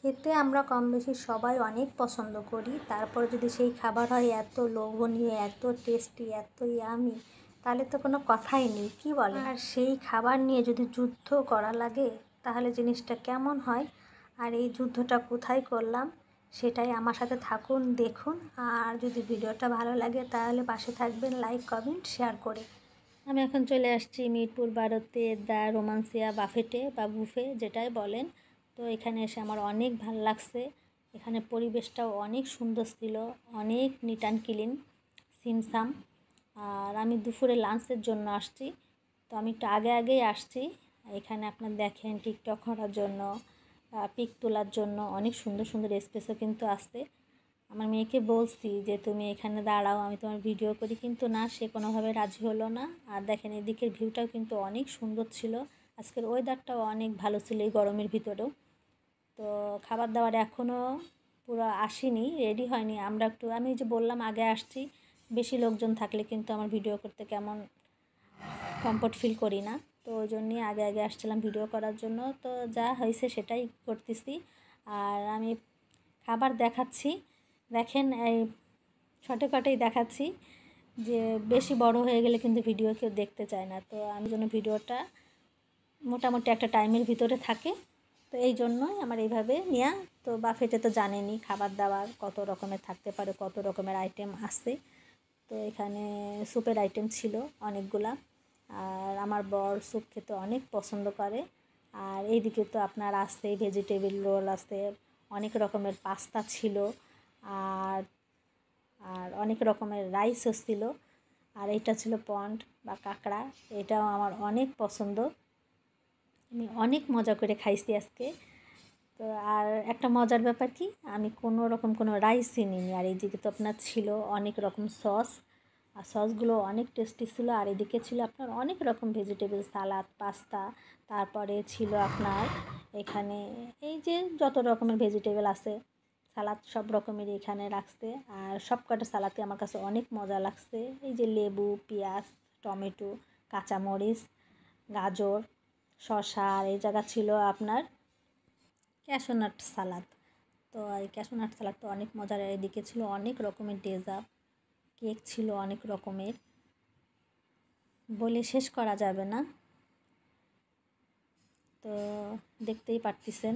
খেতে আমরা কম বেশি সবাই অনেক পছন্দ করি। তারপরে যদি সেই খাবার হয় এত লোভনীয়, এত টেস্টি, এত ইয়ামি, তাহলে তো কোনো কথাই নেই, কি বলে। আর সেই খাবার নিয়ে যদি যুদ্ধ করা লাগে তাহলে জিনিসটা কেমন হয়। আর এই যুদ্ধটা কোথায় করলাম সেটাই আমার সাথে থাকুন, দেখুন। আর যদি ভিডিওটা ভালো লাগে তাহলে পাশে থাকবেন লাইক, কমেন্ট, শেয়ার করে। আমি এখন চলে আসছি মিরপুর 12-তে দ্য রোমান্সিয়া বাফেটে বা বুফে যেটাই বলেন। তো এখানে এসে আমার অনেক ভালো লাগছে। এখানে পরিবেশটাও অনেক সুন্দর ছিল, অনেক নিট অ্যান্ড ক্লিন, সিমসাম। আর আমি দুপুরে লাঞ্চের জন্য আসছি, তো আমি একটু আগেই আসছি। এখানে আপনার দেখেন টিকটক করার জন্য, পিক তোলার জন্য অনেক সুন্দর সুন্দর স্পেসও কিন্তু আসছে। আমার মেয়েকে বলছি যে তুমি এখানে দাঁড়াও, আমি তোমার ভিডিও করি, কিন্তু না, সে কোনোভাবে রাজি হলো না। আর দেখেন এদিকের ভিউটাও কিন্তু অনেক সুন্দর ছিল। আজকের ওয়েদারটাও অনেক ভালো ছিল এই গরমের ভিতরেও। তো খাবার দাবার এখনও পুরো আসেনি, রেডি হয়নি। আমি যে বললাম আগে আসছি, বেশি লোকজন থাকলে কিন্তু আমার ভিডিও করতে কেমন কমফোর্ট ফিল করি না। তো ওই জন্যই আগে আসছিলাম ভিডিও করার জন্য। তো যা হয়েছে সেটাই করতেছি। আর আমি খাবার দেখাচ্ছি, দেখেন এই শর্টকাটেই দেখাচ্ছি যে বেশি বড় হয়ে গেলে কিন্তু ভিডিও কেউ দেখতে চায় না। তো আমি যেন ভিডিওটা মোটামুটি একটা টাইমের ভিতরে থাকে, তো এই জন্যই আমার এইভাবে নেওয়া। তো বাফেটে তো জানেনই খাবার দাবার কত রকমের থাকতে পারে, কত রকমের আইটেম আছে। তো এখানে স্যুপের আইটেম ছিল অনেকগুলা। আর আমার বর স্যুপ খেতে অনেক পছন্দ করে। আর এইদিকে তো আপনার আছে ভেজিটেবিল রোল আছে, অনেক রকমের পাস্তা ছিল, আর আর অনেক রকমের রাইসও ছিল। আর এটা ছিল পন্ড বা কাঁকড়া, এটাও আমার অনেক পছন্দ, আমি অনেক মজা করে খাইছি আজকে। তো আর একটা মজার ব্যাপার কি, আমি কোনো রাইসই নিইনি। আর এইদিকে তো আপনার ছিল অনেক রকম সস, আর সসগুলো অনেক টেস্টি ছিল। আর এদিকে ছিল আপনার অনেক রকম ভেজিটেবল সালাদ, পাস্তা, তারপরে ছিল আপনার এখানে এই যে যত রকমের ভেজিটেবল আছে সালাদ সব রকমেরই এখানে রাখছে। আর সব কটা সালাদই আমার কাছে অনেক মজা লাগছে। এই যে লেবু, পেঁয়াজ, টমেটো, কাঁচামরিচ, গাজর, শসা। আর এই জায়গা ছিল আপনার ক্যাশনাট সালাদ। তো এই ক্যাশনাট সালাদ তো অনেক মজার। এদিকে ছিল অনেক রকমের ডেজার্ট, কেক ছিল অনেক রকমের, বলে শেষ করা যাবে না। তো দেখতেই পারতেছেন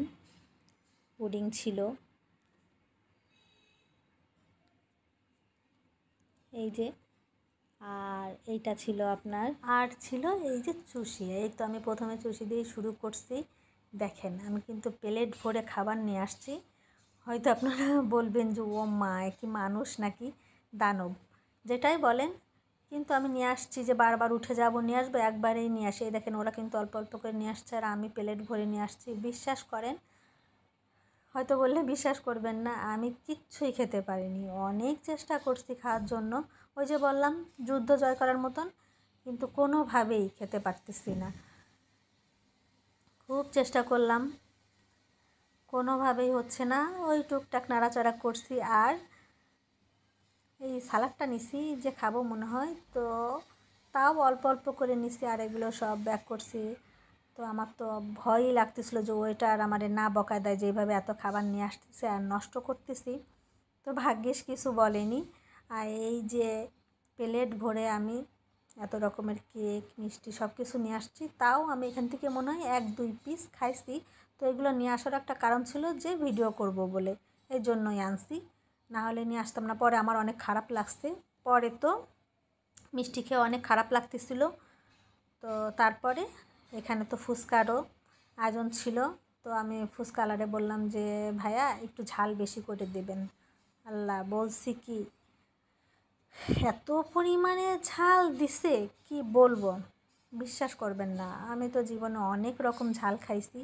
পুডিং ছিল, এই যে। আর এইটা ছিল আপনার, আর ছিল এই যে চুষি। এই তো আমি প্রথমে চুষি দিয়ে শুরু করছি। দেখেন আমি কিন্তু প্লেট ভরে খাবার নিয়ে আসছি। হয়তো আপনারা বলবেন যে ও মা, কি মানুষ নাকি দানব, যেটাই বলেন, কিন্তু আমি নিয়ে আসছি যে বারবার উঠে যাব, নিয়ে আসবো, একবারেই নিয়ে আসি। দেখেন ওরা কিন্তু অল্প অল্প করে নিয়ে আসছে আর আমি প্লেট ভরে নিয়ে আসছি। বিশ্বাস করেন, হয়তো বললে বিশ্বাস করবেন না, আমি কিচ্ছুই খেতে পারিনি। অনেক চেষ্টা করছি খাওয়ার জন্য, ওই যে বললাম যুদ্ধ জয় করার মতন, কিন্তু কোনোভাবেই খেতে পারতেছি না। খুব চেষ্টা করলাম, কোনোভাবেই হচ্ছে না। ওই টুকটাক নাড়াচাড়া করছি। আর এই সালাডটা নিছি যে খাবো মনে হয়, তো তাও অল্প অল্প করে নিছি, আর এগুলো সব ব্যাক করছি। তো আমার তো ভয়ই লাগতেছিলো যে ওয়েটার আমারে না বকা দেয় যে এইভাবে এত খাবার নিয়ে আসতেছে আর নষ্ট করতেছি। তো ভাগ্যিস কিছু বলেনি। আর এই যে প্লেট ভরে আমি এত রকমের কেক, মিষ্টি সব কিছু নিয়ে আসছি, তাও আমি এখান থেকে মনে হয় 1-2 পিস খাইছি। তো এগুলো নিয়ে আসার একটা কারণ ছিল যে ভিডিও করব বলে, এই জন্যই আনছি, না হলে নিয়ে আসতাম না। পরে আমার অনেক খারাপ লাগছে, পরে তো মিষ্টি খেয়ে অনেক খারাপ লাগতেছিল। তো তারপরে এখানে তো ফুচকারও আয়োজন ছিল। তো আমি ফুচকালারে বললাম যে ভাইয়া একটু ঝাল বেশি করে দেবেন। আল্লাহ, বলছি কি এত পরিমাণে ঝাল দিছে কি বলবো, বিশ্বাস করবেন না। আমি তো জীবনে অনেক রকম ঝাল খাইছি,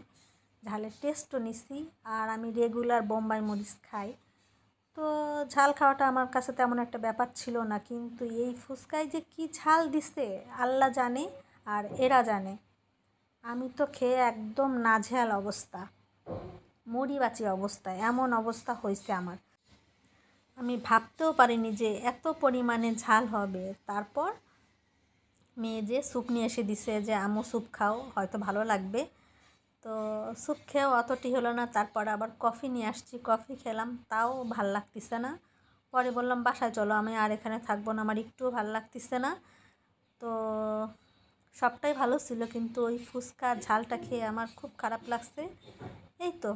ঝালের টেস্টও নিছি। আর আমি রেগুলার বোম্বাই মরিচ খাই, তো ঝাল খাওয়াটা আমার কাছে তেমন একটা ব্যাপার ছিল না। কিন্তু এই ফুচকায় যে কি ঝাল দিছে আল্লাহ জানে আর এরা জানে। আমি তো খেয়ে একদম নাজেহাল অবস্থা, মুড়ি বাঁচি অবস্থা, এমন অবস্থা হয়েছে আমার। আমি ভাবতেও পারিনি যে এত পরিমাণে ঝাল হবে। তারপর মেয়ে যে স্যুপ নিয়ে এসে দিছে যে আম্মু স্যুপ খাও, হয়তো ভালো লাগবে। তো স্যুপ খেয়েও অতটি হলো না। তারপর আবার কফি নিয়ে আসছি, কফি খেলাম, তাও ভাল লাগতেছে না। পরে বললাম বাসায় চলো, আমি আর এখানে থাকবো না, আমার একটুও ভাল লাগতেছে না। তো সবটাই ভালো ছিল, কিন্তু ওই ফুচকা ঝালটা খেয়ে আমার খুব খারাপ লাগছে। এই তো